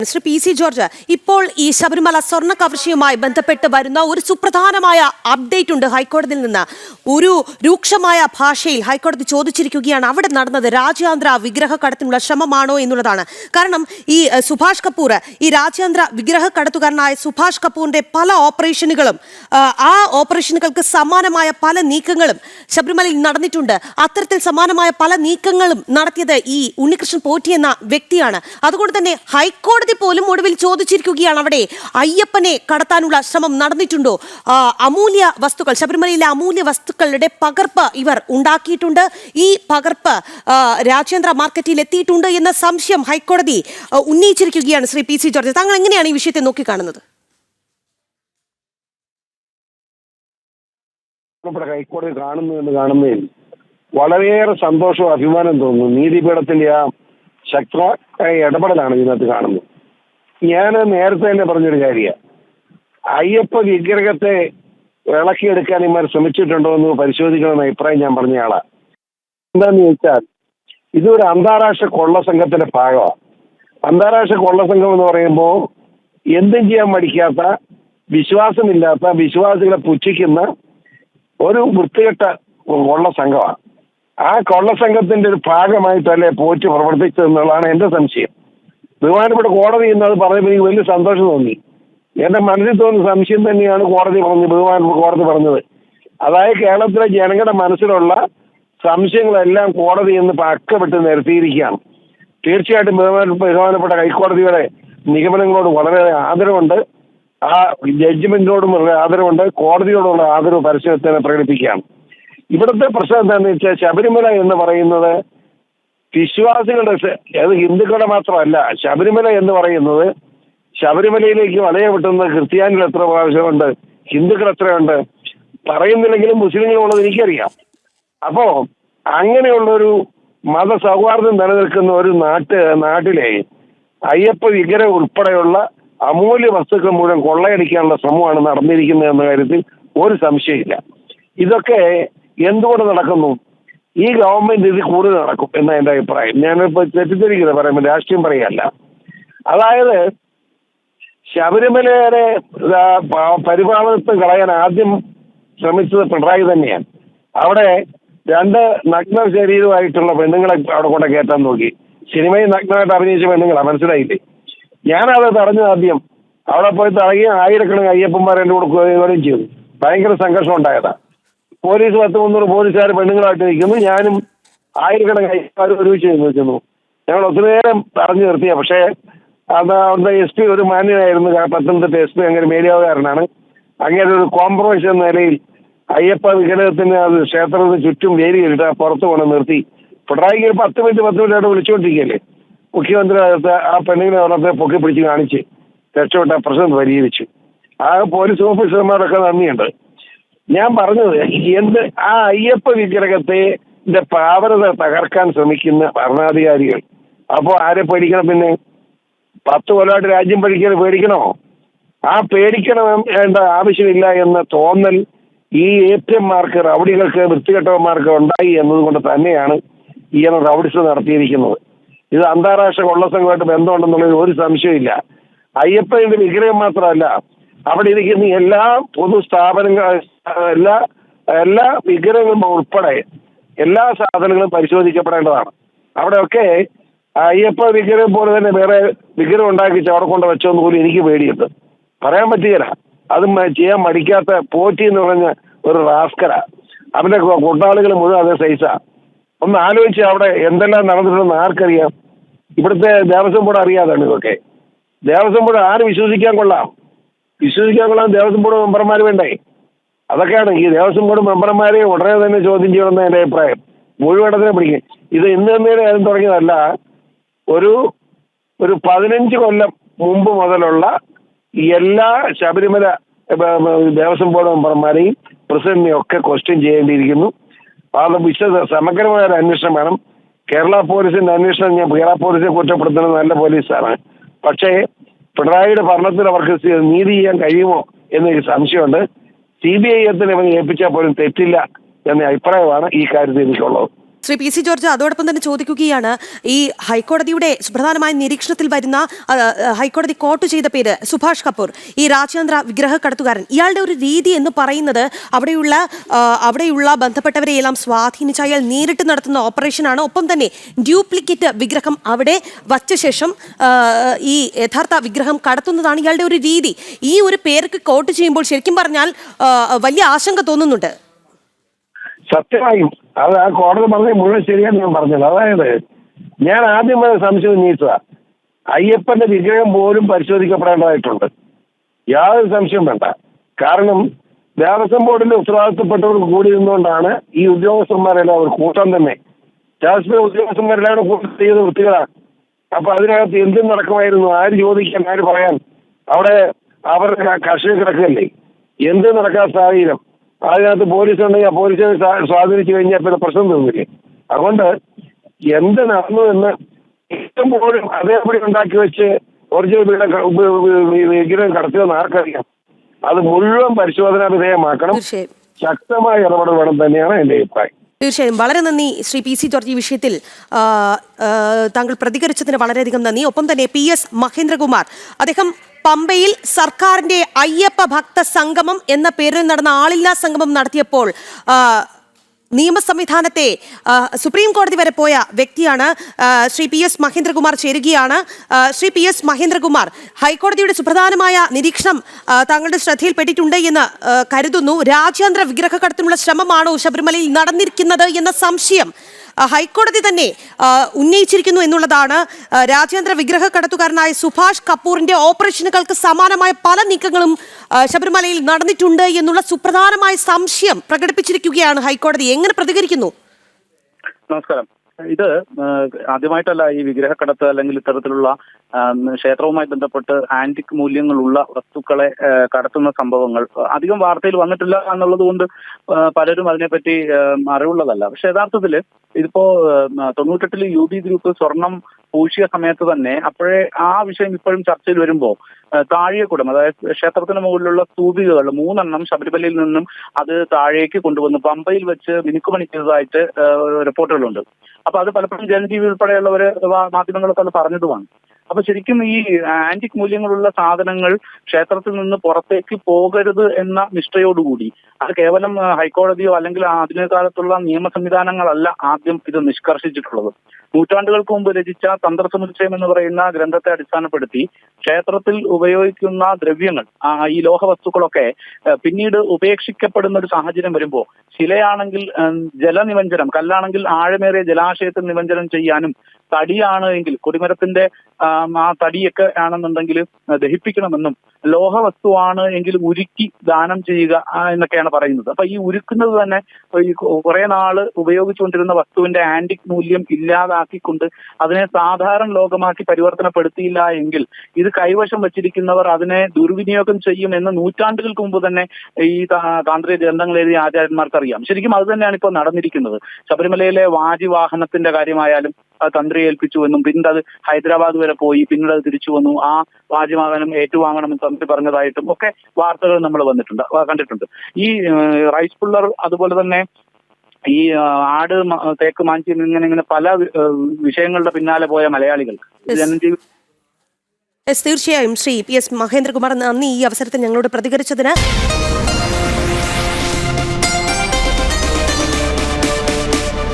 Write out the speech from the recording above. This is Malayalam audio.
മിസ്റ്റർ പി സി ജോർജ്, ഇപ്പോൾ ഈ ശബരിമല സ്വർണ്ണ കവർച്ചയുമായി ബന്ധപ്പെട്ട് വരുന്ന ഒരു സുപ്രധാനമായ അപ്ഡേറ്റ് ഉണ്ട് ഹൈക്കോടതിയിൽ നിന്ന്. ഒരു രൂക്ഷമായ ഭാഷയിൽ ഹൈക്കോടതി ചോദിച്ചിരിക്കുകയാണ്, അവിടെ നടന്നത് രാജ്യാന്തര വിഗ്രഹ കടത്തിനുള്ള ശ്രമമാണോ എന്നുള്ളതാണ്. കാരണം ഈ സുഭാഷ് കപൂർ, ഈ രാജ്യാന്തര വിഗ്രഹ കടത്തുകാരനായ സുഭാഷ് കപൂറിന്റെ പല ഓപ്പറേഷനുകളും ആ ഓപ്പറേഷനുകൾക്ക് സമാനമായ പല നീക്കങ്ങളും ശബരിമലയിൽ നടന്നിട്ടുണ്ട്. അത്തരത്തിൽ സമാനമായ പല നീക്കങ്ങളും നടത്തിയത് ഈ ഉണ്ണികൃഷ്ണൻ പോറ്റി എന്ന വ്യക്തിയാണ്. അതുകൊണ്ട് തന്നെ ഹൈക്കോടതി പോലും ഒടുവിൽ ചോദിച്ചിരിക്കുകയാണ്, അവിടെ അയ്യപ്പനെ കടത്താനുള്ള ശ്രമം നടന്നിട്ടുണ്ടോ? അമൂല്യ വസ്തുക്കൾ, ശബരിമലയിലെ അമൂല്യ വസ്തുക്കളുടെ പകർപ്പ് ഇവർ ഉണ്ടാക്കിയിട്ടുണ്ട്. ഈ പകർപ്പ് രാജ്യാന്തര മാർക്കറ്റിൽ എത്തിയിട്ടുണ്ട് എന്ന സംശയം ഹൈക്കോടതി ഉന്നയിച്ചിരിക്കുകയാണ്. ശ്രീ പി സി ജോർജ്, താങ്കൾ എങ്ങനെയാണ് ഈ വിഷയത്തെ നോക്കിക്കാണുന്നത്? ഹൈക്കോടതി കാണുന്നതിൽ വളരെയേറെ സന്തോഷവും അഭിമാനം തോന്നുന്നു. നീതിപീഠത്തിന്റെ ആ ശക്തമായ ഇടപെടലാണ് ഇതിനകത്ത് കാണുന്നത്. ഞാൻ നേരത്തെ തന്നെ പറഞ്ഞൊരു കാര്യമാണ്, അയ്യപ്പ വിഗ്രഹത്തെ ഇളക്കിയെടുക്കാൻ ഇമാർ ശ്രമിച്ചിട്ടുണ്ടോ എന്ന് പരിശോധിക്കണമെന്ന അഭിപ്രായം ഞാൻ പറഞ്ഞ ആളാ. എന്താന്ന് ചോദിച്ചാൽ, ഇതൊരു അന്താരാഷ്ട്ര കൊള്ള സംഘത്തിന്റെ ഭാഗമാണ്. അന്താരാഷ്ട്ര കൊള്ള സംഘം എന്ന് പറയുമ്പോൾ എന്തും ചെയ്യാൻ മടിക്കാത്ത, വിശ്വാസമില്ലാത്ത, വിശ്വാസികളെ പുച്ഛിക്കുന്ന ഒരു വൃത്തികെട്ട കൊള്ള സംഘമാണ്. ആ കൊള്ള സംഘത്തിന്റെ ഒരു ഭാഗമായിട്ടല്ലേ പോറ്റി പ്രവർത്തിച്ചതെന്നുള്ളതാണ് എന്റെ സംശയം. ബഹുമാനപ്പെട്ട കോടതി എന്നത് പറഞ്ഞപ്പോൾ എനിക്ക് വലിയ സന്തോഷം തോന്നി. എന്റെ മനസ്സിൽ തോന്നുന്ന സംശയം തന്നെയാണ് ബഹുമാനപ്പെട്ട കോടതി പറഞ്ഞത്. അതായത് കേരളത്തിലെ ജനങ്ങളുടെ മനസ്സിലുള്ള സംശയങ്ങളെല്ലാം കോടതി എന്ന് പക്കപ്പെട്ട് നിരത്തിയിരിക്കുകയാണ്. തീർച്ചയായിട്ടും ബഹുമാനപ്പെട്ട ഹൈക്കോടതിയുടെ നിഗമനങ്ങളോട് വളരെ ആദരവുണ്ട്, ആ ജഡ്ജ്മെന്റിനോടും ആദരവുണ്ട്, കോടതിയോടുള്ള ആദരവ് പരസ്യത്തിന് പ്രകടിപ്പിക്കുകയാണ്. ഇവിടുത്തെ പ്രശ്നം എന്താണെന്ന് വെച്ചാൽ, ശബരിമല എന്ന് പറയുന്നത് വിശ്വാസികളുടെ, അത് ഹിന്ദുക്കളുടെ മാത്രമല്ല. ശബരിമല എന്ന് പറയുന്നത്, ശബരിമലയിലേക്ക് വലയ വിട്ടുന്നത് ക്രിസ്ത്യാനികൾ എത്ര പ്രാവശ്യമുണ്ട്, ഹിന്ദുക്കൾ എത്രയുണ്ട്, പറയുന്നില്ലെങ്കിലും മുസ്ലിങ്ങളുള്ളത് എനിക്കറിയാം. അപ്പോ അങ്ങനെയുള്ളൊരു മതസൗഹാർദ്ദം നിലനിൽക്കുന്ന ഒരു നാട്ടിലെ അയ്യപ്പ വിഗ്രഹം ഉൾപ്പെടെയുള്ള അമൂല്യ വസ്തുക്കൾ മുഴുവൻ കൊള്ളയടിക്കാനുള്ള ശ്രമമാണ് നടന്നിരിക്കുന്നത് എന്ന കാര്യത്തിൽ ഒരു സംശയമില്ല. ഇതൊക്കെ എന്തുകൊണ്ട് നടക്കുന്നു? ഈ ഗവൺമെന്റ് ഇത് കൂടുതൽ നടക്കും എന്ന എന്റെ അഭിപ്രായം. ഞാനിപ്പോ തെറ്റിദ്ധരിക്കുന്നത് പറയുമ്പോൾ രാഷ്ട്രീയം പറയല്ല. അതായത് ശബരിമലയുടെ പരിപാലനത്തിൽ കളയാൻ ആദ്യം ശ്രമിച്ചത് പിണറായി തന്നെയാണ്. അവിടെ 2 നഗ്ന ശരീരമായിട്ടുള്ള പെണ്ണുങ്ങളെ അവിടെ കൊണ്ട് കയറ്റാൻ നോക്കി. സിനിമയിൽ നഗ്നമായിട്ട് അഭിനയിച്ച പെണ്ണുങ്ങളാ, മനസ്സിലായില്ലേ? ഞാനത് തടഞ്ഞു. ആദ്യം അവിടെ പോയി തടങ്ങി ആയിരക്കണക്കിന് അയ്യപ്പന്മാർ എൻ്റെ കൂടെ കയറുകയും ചെയ്തു. ഭയങ്കര സംഘർഷം ഉണ്ടായതാ. പോലീസ് 10-300 പോലീസുകാർ പെണ്ണുങ്ങളായിട്ട് നിൽക്കുന്നു, ഞാനും ആയിരക്കണക്കിന് അയ്യപ്പന്മാർ ഒരുമിച്ച് നിൽക്കുന്നു. ഞങ്ങൾ ഒത്തിരി നേരം തടഞ്ഞു നിർത്തിയ. പക്ഷേ അവിടുത്തെ SP ഒരു മാന്യനായിരുന്നു, പത്തനംതിട്ട SP, അങ്ങനെ മേലിയാവുകാരനാണ്. അങ്ങനെ ഒരു കോംപ്രമൈസ് എന്ന നിലയിൽ അയ്യപ്പ വിഗ്രഹത്തിന് അത് ക്ഷേത്രത്തിന് ചുറ്റും വേലി കെട്ടിട്ട് പുറത്ത് കൊണ്ട് നിർത്തി. പിണറായിക്ക് ഒരു 10 മിനിറ്റ് വിളിച്ചുകൊണ്ടിരിക്കുകയല്ലേ മുഖ്യമന്ത്രി. ആ പെണ്ണുങ്ങളെ അവരുടെ പൊക്കി പിടിച്ച് കാണിച്ച് രക്ഷപ്പെട്ട പ്രശ്നം പരിഹരിച്ചു. ആ പോലീസ് ഓഫീസർമാരൊക്കെ നന്ദിയുണ്ട്. ഞാൻ പറഞ്ഞത്, ആ അയ്യപ്പ വിഗ്രഹത്തെ പാവനത തകർക്കാൻ ശ്രമിക്കുന്ന ഭരണാധികാരികൾ, അപ്പോൾ ആരെ പേടിക്കണം? പിന്നെ 10 കൊല്ലമായിട്ട് രാജ്യം പേടിക്കണോ? ആ പേടിക്കണം വേണ്ട ആവശ്യമില്ല എന്ന തോന്നൽ ഈ ഏപ്യന്മാർക്ക്, റൗഡികൾക്ക്, വൃത്തികെട്ടവന്മാർക്ക് ഉണ്ടായി എന്നതുകൊണ്ട് തന്നെയാണ് ഈ റൗഡിസം നടത്തിയിരിക്കുന്നത്. ഇത് അന്താരാഷ്ട്ര കൊള്ളസംഘമായിട്ട് ബന്ധമുണ്ടെന്നുള്ളത് ഒരു സംശയമില്ല. അയ്യപ്പന്റെ വിഗ്രഹം മാത്രമല്ല, അവിടെ ഇരിക്കുന്ന എല്ലാ പൊതുസ്ഥാപനങ്ങൾ, എല്ലാ വിഗ്രഹങ്ങളും ഉൾപ്പെടെ എല്ലാ സാധനങ്ങളും പരിശോധിക്കപ്പെടേണ്ടതാണ്. അവിടെയൊക്കെ അയ്യപ്പ വിഗ്രഹം പോലെ തന്നെ വേറെ വിഗ്രഹം ഉണ്ടാക്കി അവിടെ കൊണ്ട് വെച്ചോന്ന് പോലും എനിക്ക് പേടിയുണ്ട്. പറയാൻ പറ്റുകയില്ല. അതും ചെയ്യാൻ മടിക്കാത്ത പോറ്റി എന്ന് പറഞ്ഞ ഒരു റാസ്കല. അവന്റെ കൂട്ടാളികൾ മുഴുവൻ അതേ സൈസാ. ഒന്ന് ആലോചിച്ച് അവിടെ എന്തെല്ലാം നടന്നിട്ടുണ്ടെന്ന് ആർക്കറിയാം? ഇവിടുത്തെ ദേവസ്വം ബോർഡ് അറിയാതാണ് ഇതൊക്കെ. ദേവസ്വം ബോർഡ് ആര് വിശ്വസിക്കാൻ കൊള്ളാം? ദേവസ്വം ബോർഡ് മെമ്പർമാർ വേണ്ടേ? അതൊക്കെയാണ് ഈ ദേവസ്വം ബോർഡ് മെമ്പർമാരെ ഉടനെ തന്നെ ചോദ്യം ചെയ്യണമെന്ന് എൻ്റെ അഭിപ്രായം. മുഴുവടത്തിനെ പിടിക്കും. ഇത് ഇന്ന് തന്നെ ആരും തുടങ്ങിയതല്ല. ഒരു 15 കൊല്ലം മുമ്പ് മുതലുള്ള എല്ലാ ശബരിമല ദേവസ്വം ബോർഡ് മെമ്പർമാരെയും പ്രസിഡന്റിനെയും ഒക്കെ ക്വസ്റ്റ്യൻ ചെയ്യേണ്ടിയിരിക്കുന്നു. അത് സമഗ്രമായ ഒരു അന്വേഷണം വേണം. കേരള പോലീസിന്റെ അന്വേഷണം, ഞാൻ കേരള പോലീസിനെ കുറ്റപ്പെടുത്തുന്നത് നല്ല പോലീസാണ്, പക്ഷേ പിണറായിയുടെ ഭരണത്തിൽ അവർക്ക് നീതി ചെയ്യാൻ കഴിയുമോ എന്നൊരു സംശയമുണ്ട്. CBI ഏൽപ്പിച്ചാൽ പോലും തെറ്റില്ല എന്ന അഭിപ്രായമാണ് ഈ കാര്യത്തിൽ എനിക്കുള്ളത്. ശ്രീ പി സി ജോർജ് അതോടൊപ്പം തന്നെ ചോദിക്കുകയാണ്, ഈ ഹൈക്കോടതിയുടെ സുപ്രധാനമായ നിരീക്ഷണത്തിൽ വരുന്ന ഹൈക്കോടതി കോട്ട് ചെയ്ത പേര് സുഭാഷ് കപൂർ, ഈ രാജ്യാന്തര വിഗ്രഹ കടത്തുകാരൻ, ഇയാളുടെ ഒരു രീതി എന്ന് പറയുന്നത് അവിടെയുള്ള ബന്ധപ്പെട്ടവരെയെല്ലാം സ്വാധീനിച്ച് അയാൾ നേരിട്ട് നടത്തുന്ന ഓപ്പറേഷനാണ്. ഒപ്പം തന്നെ ഡ്യൂപ്ലിക്കേറ്റ് വിഗ്രഹം അവിടെ വച്ച ശേഷം ഈ യഥാർത്ഥ വിഗ്രഹം കടത്തുന്നതാണ് ഇയാളുടെ ഒരു രീതി. ഈ ഒരു പേർക്ക് കോട്ട് ചെയ്യുമ്പോൾ ശരിക്കും പറഞ്ഞാൽ വലിയ ആശങ്ക തോന്നുന്നുണ്ട്. സത്യമായും അത് ആ കോടതി പറഞ്ഞ മുഴുവൻ ശരിയാന്ന് ഞാൻ പറഞ്ഞത്. അതായത് ഞാൻ ആദ്യം സംശയം ഉന്നയിച്ചതാ, അയ്യപ്പന്റെ വിഗ്രഹം പോലും പരിശോധിക്കപ്പെടേണ്ടതായിട്ടുണ്ട്. യാതൊരു സംശയം വേണ്ട. കാരണം ദേവസ്വം ബോർഡിന്റെ ഉത്തരവാദിത്തപ്പെട്ടവർക്ക് കൂടി നിന്നുകൊണ്ടാണ് ഈ ഉദ്യോഗസ്ഥന്മാരെല്ലാം ഒരു കൂട്ടം തന്നെ രാഷ്ട്രീയ ഉദ്യോഗസ്ഥന്മാരെല്ലാം കൂട്ടം ചെയ്ത വൃത്തികളാണ്. അപ്പൊ അതിനകത്ത് എന്തും നടക്കുമായിരുന്നു, ആര് ചോദിക്കാൻ, ആര് പറയാൻ? അവിടെ അവരുടെ കർഷക കിടക്കുകയല്ലേ, എന്ത് നടക്കാൻ സാഹചര്യം. അതിനകത്ത് പോലീസ് ഉണ്ടെങ്കിൽ ആ പോലീസിനെ സ്വാധീനിച്ചു കഴിഞ്ഞാൽ പിന്നെ പ്രശ്നം തോന്നില്ലേ. അതുകൊണ്ട് എന്ത് നടന്നു എന്ന് ഇഷ്ടംപോലും അതേപടി ഉണ്ടാക്കി വെച്ച് ഒറിജിനൽ വിഗ്രഹം കടത്തിയെന്ന് ആർക്കറിയാം. അത് മുഴുവൻ പരിശോധനാ വിധേയമാക്കണം. ശക്തമായ ഇടപെടൽ വേണം തന്നെയാണ് എന്റെ അഭിപ്രായം. തീർച്ചയായും വളരെ നന്ദി ശ്രീ പി സി ജോർജ്. ഈ വിഷയത്തിൽ താങ്കൾ പ്രതികരിച്ചതിന് വളരെയധികം നന്ദി. ഒപ്പം തന്നെ PS മഹേന്ദ്രകുമാർ, അദ്ദേഹം പമ്പയിൽ സർക്കാരിന്റെ അയ്യപ്പ ഭക്ത സംഗമം എന്ന പേരിൽ നടന്ന ആളില്ലാ സംഗമം നടത്തിയപ്പോൾ നിയമ സംവിധാനത്തെ സുപ്രീം കോടതി വരെ പോയ വ്യക്തിയാണ്. ശ്രീ PS മഹേന്ദ്രകുമാർ ചേരുകയാണ്. ശ്രീ PS മഹേന്ദ്രകുമാർ, ഹൈക്കോടതിയുടെ സുപ്രധാനമായ നിരീക്ഷണം താങ്കളുടെ ശ്രദ്ധയിൽപ്പെട്ടിട്ടുണ്ട് എന്ന് കരുതുന്നു. രാജ്യാന്തര വിഗ്രഹ കടത്തിനുള്ള ശ്രമമാണോ ശബരിമലയിൽ നടന്നിരിക്കുന്നത് എന്ന സംശയം ഹൈക്കോടതി തന്നെ ഉന്നയിച്ചിരിക്കുന്നു എന്നുള്ളതാണ്. രാജ്യാന്തര വിഗ്രഹ കടത്തുകാരനായ സുഭാഷ് കപൂറിന്റെ ഓപ്പറേഷനുകൾക്ക് സമാനമായ പല നീക്കങ്ങളും ശബരിമലയിൽ നടന്നിട്ടുണ്ട് എന്നുള്ള സുപ്രധാനമായ സംശയം പ്രകടിപ്പിച്ചിരിക്കുകയാണ് ഹൈക്കോടതി. എങ്ങനെ പ്രതികരിക്കുന്നു? നമസ്കാരം. ഇത് ആദ്യമായിട്ടല്ല ഈ വിഗ്രഹക്കടത്ത് അല്ലെങ്കിൽ ഇത്തരത്തിലുള്ള ക്ഷേത്രവുമായി ബന്ധപ്പെട്ട് ആന്റിക് മൂല്യങ്ങളുള്ള വസ്തുക്കളെ കടത്തുന്ന സംഭവങ്ങൾ അധികം വാർത്തയിൽ വന്നിട്ടില്ല എന്നുള്ളത് കൊണ്ട് പലരും അതിനെപ്പറ്റി അറിവുള്ളതല്ല. പക്ഷെ യഥാർത്ഥത്തിൽ ഇതിപ്പോ 98 UB ഗ്രൂപ്പ് സ്വർണം പൂശിയ സമയത്ത് തന്നെ അപ്പോഴേ ആ വിഷയം ഇപ്പോഴും ചർച്ചയിൽ വരുമ്പോൾ താഴെക്കൂടം, അതായത് ക്ഷേത്രത്തിന് മുകളിലുള്ള സ്തൂപികകൾ 3 ശബരിമലയിൽ നിന്നും അത് താഴേക്ക് കൊണ്ടുവന്ന് പമ്പയിൽ വെച്ച് മിനുക്കുപണി ചെയ്തതായിട്ട് റിപ്പോർട്ടുകളുണ്ട്. അപ്പൊ അത് പലപ്പോഴും ജനജീവി ഉൾപ്പെടെയുള്ളവര് മാധ്യമങ്ങളൊക്കെ അത് പറഞ്ഞതുമാണ്. അപ്പൊ ശരിക്കും ഈ ആന്റിക് മൂല്യങ്ങളുള്ള സാധനങ്ങൾ ക്ഷേത്രത്തിൽ നിന്ന് പുറത്തേക്ക് പോകരുത് എന്ന നിഷ്ഠയോടുകൂടി അത് കേവലം ഹൈക്കോടതിയോ അല്ലെങ്കിൽ ആധുനിക കാലത്തുള്ള നിയമ സംവിധാനങ്ങളല്ല ആദ്യം ഇത് നിഷ്കർഷിച്ചിട്ടുള്ളത്. നൂറ്റാണ്ടുകൾക്ക് മുമ്പ് രചിച്ച തന്ത്രസമുച്ചയം എന്ന് പറയുന്ന ഗ്രന്ഥത്തെ അടിസ്ഥാനപ്പെടുത്തി ക്ഷേത്രത്തിൽ ഉപയോഗിക്കുന്ന ദ്രവ്യങ്ങൾ, ഈ ലോഹവസ്തുക്കളൊക്കെ പിന്നീട് ഉപേക്ഷിക്കപ്പെടുന്ന ഒരു സാഹചര്യം വരുമ്പോൾ ശിലയാണെങ്കിൽ ജലനിമഞ്ജനം, കല്ലാണെങ്കിൽ ആഴമേറിയ ജലാശയത്തിൽ നിമഞ്ജനം ചെയ്യാനും, തടിയാണ് എങ്കിൽ കൊടിമരത്തിന്റെ ആ തടിയൊക്കെ ആണെന്നുണ്ടെങ്കിൽ ദഹിപ്പിക്കണമെന്നും, ലോഹവസ്തുവാണ് എങ്കിൽ ഉരുക്കി ദാനം ചെയ്യുക എന്നൊക്കെയാണ് പറയുന്നത്. അപ്പൊ ഈ ഉരുക്കുന്നത് തന്നെ ഈ കുറെ നാള് ഉപയോഗിച്ചുകൊണ്ടിരുന്ന വസ്തുവിന്റെ ആന്റിക് മൂല്യം ഇല്ലാതാക്കിക്കൊണ്ട് അതിനെ സാധാരണ ലോകമാക്കി പരിവർത്തനപ്പെടുത്തിയില്ല എങ്കിൽ ഇത് കൈവശം വച്ചിരിക്കുന്നവർ അതിനെ ദുർവിനിയോഗം ചെയ്യും എന്ന് നൂറ്റാണ്ടുകൾക്ക് മുമ്പ് തന്നെ ഈ താന്ത്രിക ഗ്രന്ഥങ്ങൾ എഴുതിയ ആചാര്യന്മാർക്ക് അറിയാം. ശരിക്കും അത് തന്നെയാണ് ഇപ്പോൾ നടന്നിരിക്കുന്നത്. ശബരിമലയിലെ വാജിവാഹനത്തിന്റെ കാര്യമായാലും അത് തന്ത്രി ഏൽപ്പിച്ചു എന്നും പിന്നീട് അത് ഹൈദരാബാദ് വരെ പോയി പിന്നീട് അത് തിരിച്ചു വന്നു, ആ വാജിവാഹനം ഏറ്റുവാങ്ങണമെന്ന് തന്ത്രി പറഞ്ഞതായിട്ടും ഒക്കെ വാർത്തകൾ നമ്മൾ കണ്ടിട്ടുണ്ട്. ഈ റൈസ് പുള്ളർ അതുപോലെ തന്നെ ഈ ആട് തേക്ക് മാഞ്ചി ഇങ്ങനെ പല വിഷയങ്ങളുടെ പിന്നാലെ പോയ മലയാളികൾ തീർച്ചയായും ശ്രീ PS മഹേന്ദ്രകുമാർ, നന്ദി ഈ അവസരത്തിൽ ഞങ്ങളോട് പ്രതികരിച്ചതിന്.